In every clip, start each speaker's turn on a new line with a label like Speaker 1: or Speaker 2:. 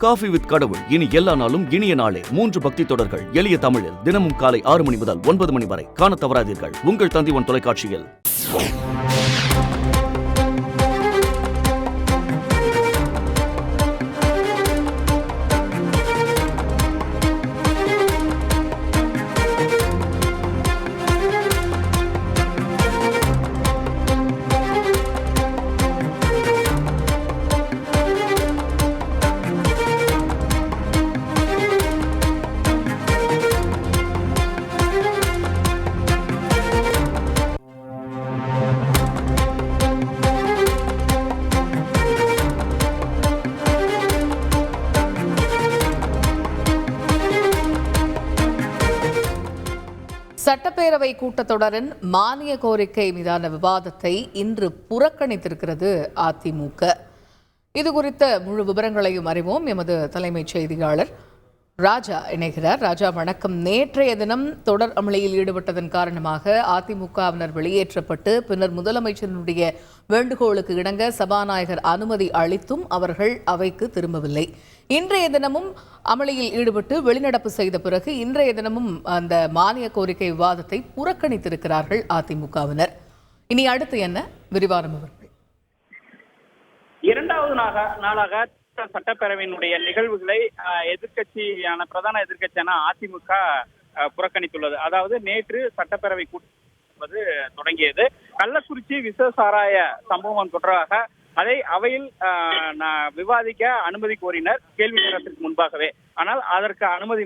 Speaker 1: Coffee with கடவுள் இனி எல்லா நாளும் இனிய நாளே 3 பக்தி தொடர்கள் எளிய தமிழில் தினமும் காலை 6 மணி முதல் 9 மணி வரை காண தவறாதீர்கள். உங்கள் தந்தி1 தொலைக்காட்சியில்.
Speaker 2: சட்டப்பேரவை கூட்டத்தொடரின் மானிய கோரிக்கை மீதான விவாதத்தை இன்று புறக்கணித்திருக்கிறது அதிமுக. இது குறித்த முழு விவரங்களையும் அறிவோம். எமது தலைமைச் செய்தியாளர் ராஜா இணைகிறார். ராஜா, வணக்கம். நேற்றைய தினம் தொடர் அமளியில் ஈடுபட்டதன் காரணமாக அதிமுகவினர் வெளியேற்றப்பட்டு பின்னர் முதலமைச்சரினுடைய வேண்டுகோளுக்கு இணங்க சபாநாயகர் அனுமதி அளித்தும் அவர்கள் அவைக்கு திரும்பவில்லை. இன்றைய தினமும் அமளியில் ஈடுபட்டு வெளிநடப்பு செய்த பிறகு இன்றைய தினமும் அந்த மானிய கோரிக்கை விவாதத்தை புறக்கணித்திருக்கிறார்கள் அதிமுகவினர். இனி அடுத்து என்ன விரிவான விவரங்கள்?
Speaker 3: இரண்டாவது நாளாக சட்டப்பேரவையினுடைய நிகழ்வுகளை பிரதான எதிர்க்கட்சியான அதிமுக புறக்கணித்துள்ளது. அதாவது நேற்று சட்டப்பேரவை கூட்டம் தொடங்கியது. கள்ளக்குறிச்சி விசசாராய சம்பவம் தொடர்பாக அதை அவையில் விவாதிக்க அனுமதி கோரினர் கேள்வி நேரத்திற்கு முன்பாகவே. ஆனால் அதற்கு அனுமதி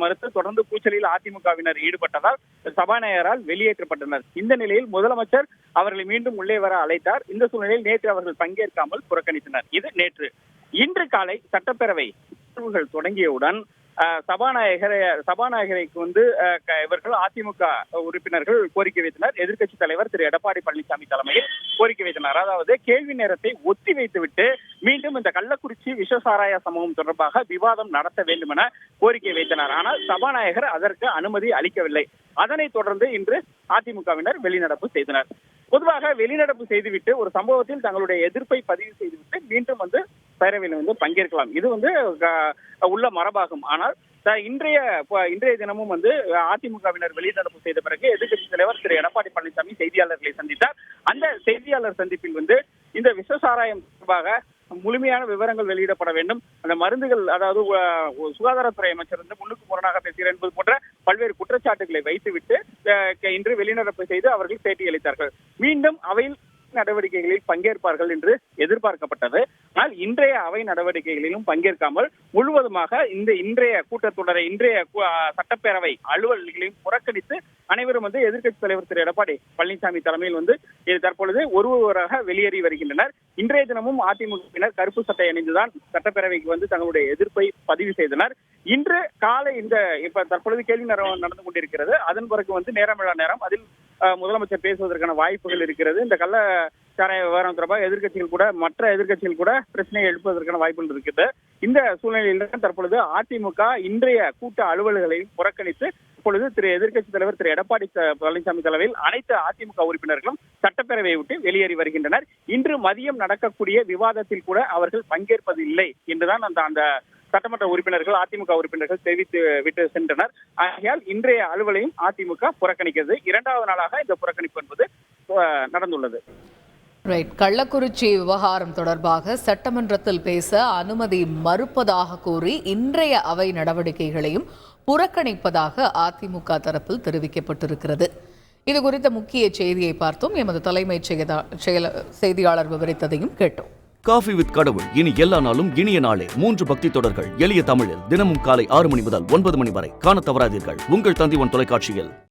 Speaker 3: மறுத்து தொடர்ந்து கூச்சலில் அதிமுகவினர் ஈடுபட்டதால் சபாநாயகரால் வெளியேற்றப்பட்டனர். இந்த நிலையில் முதலமைச்சர் அவர்களை மீண்டும் உள்ளே வர அழைத்தார். இந்த சூழ்நிலையில் நேற்று அவர்கள் பங்கேற்காமல் புறக்கணித்தனர். இது நேற்று. இன்று காலை சட்டப்பேரவை தொடங்கியவுடன் சபாநாயகருக்கு இவர்கள் அதிமுக உறுப்பினர்கள் கோரிக்கை வைத்தனர். எதிர்க்கட்சி தலைவர் திரு எடப்பாடி பழனிசாமி தலைமையில் கோரிக்கை வைத்தனர். அதாவது கேள்வி நேரத்தை ஒத்தி வைத்துவிட்டு மீண்டும் இந்த கள்ளக்குறிச்சி விஷசாராய சம்பவம் தொடர்பாக விவாதம் நடத்த வேண்டும் என கோரிக்கை வைத்தனர். ஆனால் சபாநாயகர் அதற்கு அனுமதி அளிக்கவில்லை. அதனைத் தொடர்ந்து இன்று அதிமுகவினர் வெளிநடப்பு செய்தனர். பொதுவாக வெளிநடப்பு செய்துவிட்டு ஒரு சம்பவத்தில் தங்களுடைய எதிர்ப்பை பதிவு செய்துவிட்டு மீண்டும் பேரவையில் பங்கேற்கலாம். இது உள்ள மரபாகும். ஆனால் இன்றைய தினமும் அதிமுகவினர் வெளிநடப்பு செய்த பிறகு எதிர்க்கட்சி தலைவர் திரு எடப்பாடி பழனிசாமி செய்தியாளர்களை சந்தித்தார். அந்த செய்தியாளர் சந்திப்பில் இந்த விஷசாராயம் தொடர்பாக முழுமையான விவரங்கள் வெளியிடப்பட வேண்டும். அந்த மருந்துகள், அதாவது சுகாதாரத்துறை அமைச்சர் முன்னுக்கு முரணாக பேசுகிறார் என்பது போன்ற பல்வேறு குற்றச்சாட்டுகளை வைத்துவிட்டு இன்று வெளிநடப்பு செய்து அவர்கள் பேட்டியளித்தார்கள். மீண்டும் அவையில் நடவடிக்கைகளில் பங்கேற்பார்கள் என்று எதிர்பார்க்கப்பட்டது. ஆனால் இன்றைய அவை நடவடிக்கைகளிலும் பங்கேற்காமல் முழுவதுமாக இன்றைய கூட்டத்தொடரை இன்றைய சட்டப்பேரவை அலுவல்களையும் புறக்கணித்து அனைவரும் எதிர்க்கட்சி தலைவர் திரு எடப்பாடி பழனிசாமி தலைமையில் தற்பொழுது ஒருவராக வெளியேறி வருகின்றனர். இன்றைய தினமும் அதிமுகவினர் கருப்பு சட்டை அணிந்துதான் சட்டப்பேரவைக்கு தங்களுடைய எதிர்ப்பை பதிவு செய்தனர். இன்று காலை தற்பொழுது கேள்வி நேரம் நடந்து கொண்டிருக்கிறது. அதன் பிறகு நேரமில்லா நேரம், அதில் முதலமைச்சர் பேசுவதற்கான வாய்ப்புகள் இருக்கிறது. இந்த கள்ளச்சாராய விவகாரம் தொடர்பாக மற்ற எதிர்க்கட்சிகள் கூட பிரச்சனையை எழுப்புவதற்கான வாய்ப்புகள் இருக்கிறது. இந்த சூழ்நிலையில் தற்பொழுது அதிமுக இன்றைய கூட்ட அலுவல்களையும் புறக்கணித்து இப்பொழுது எதிர்க்கட்சி தலைவர் திரு எடப்பாடி பழனிசாமி தலைமையில் அனைத்து அதிமுக உறுப்பினர்களும் சட்டப்பேரவையை விட்டு வெளியேறி வருகின்றனர். இன்று மதியம் நடக்கக்கூடிய விவாதத்தில் கூட அவர்கள் பங்கேற்பது இல்லை என்றுதான் அந்த சட்டமன்ற உறுப்பினர்கள், அதிமுக உறுப்பினர்கள் தெரிவித்து விட்டு சென்றனர். ஆகையால் இன்றைய அலுவலையும் அதிமுக புறக்கணிக்கிறது. இரண்டாவது நாளாக இந்த புறக்கணிப்பு என்பது நடந்துள்ளது.
Speaker 2: கள்ளக்குறிச்சி விவகாரம் தொடர்பாக சட்டமன்றத்தில் பேச அனுமதி மறுப்பதாக கூறி இன்றைய அவை நடவடிக்கைகளையும் புறக்கணிப்பதாக அதிமுக தரப்பில் தெரிவிக்கப்பட்டிருக்கிறது. இது குறித்த முக்கிய செய்தியை பார்த்தோம். எமது தலைமைச் செய்தியாளர் விவரித்ததையும் கேட்டோம்.
Speaker 1: காஃபி வித் கடவுள் இனி எல்லா நாளும் இனிய நாளே 3 பக்தி தொடர்கள் எளிய தமிழில் தினமும் காலை 6 மணி முதல் 9 மணி வரை காண தவறாதீர்கள். உங்கள் தந்தி1 தொலைக்காட்சியில்.